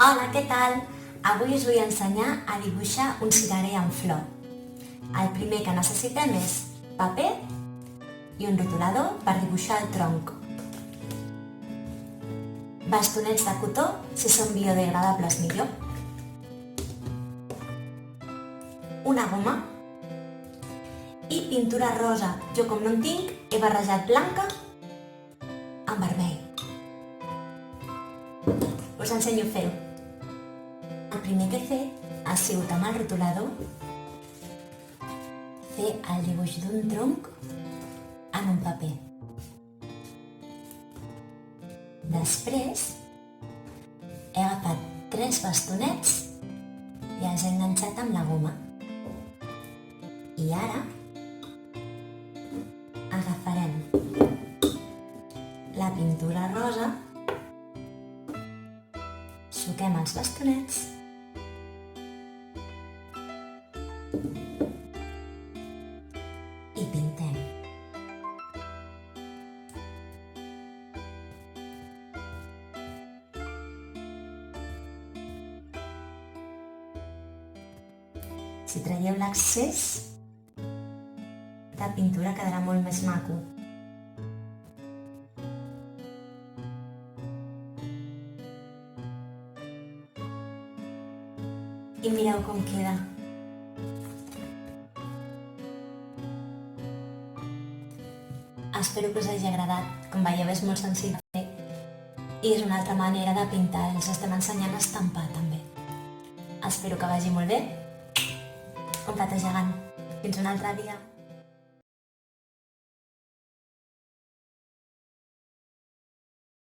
Hola, què tal? Avui us vull ensenyar a dibuixar un cirerer en flor. El primer que necessitem és paper i un rotulador per dibuixar el tronc. Bastonets de cotó, si són biodegradables millor. Una goma i pintura rosa. Jo, com no en tinc, he barrejat blanca amb vermell. Us ensenyo a fer-ho. El primer que he fet ha sigut amb el rotulador fer el dibuix d'un tronc en un paper. Després he agafat 3 bastonets i els he enganxat amb la goma. I ara agafarem la pintura rosa, suquem els bastonets i pintem. Si traieu l'excés de pintura quedarà molt més maco. I mireu com queda. Espero que us hagi agradat. Com veieu, és molt senzill de fer i és una altra manera de pintar. Els estem ensenyant a estampar també. Espero que vagi molt bé. Un petó gegant. Fins un altre dia.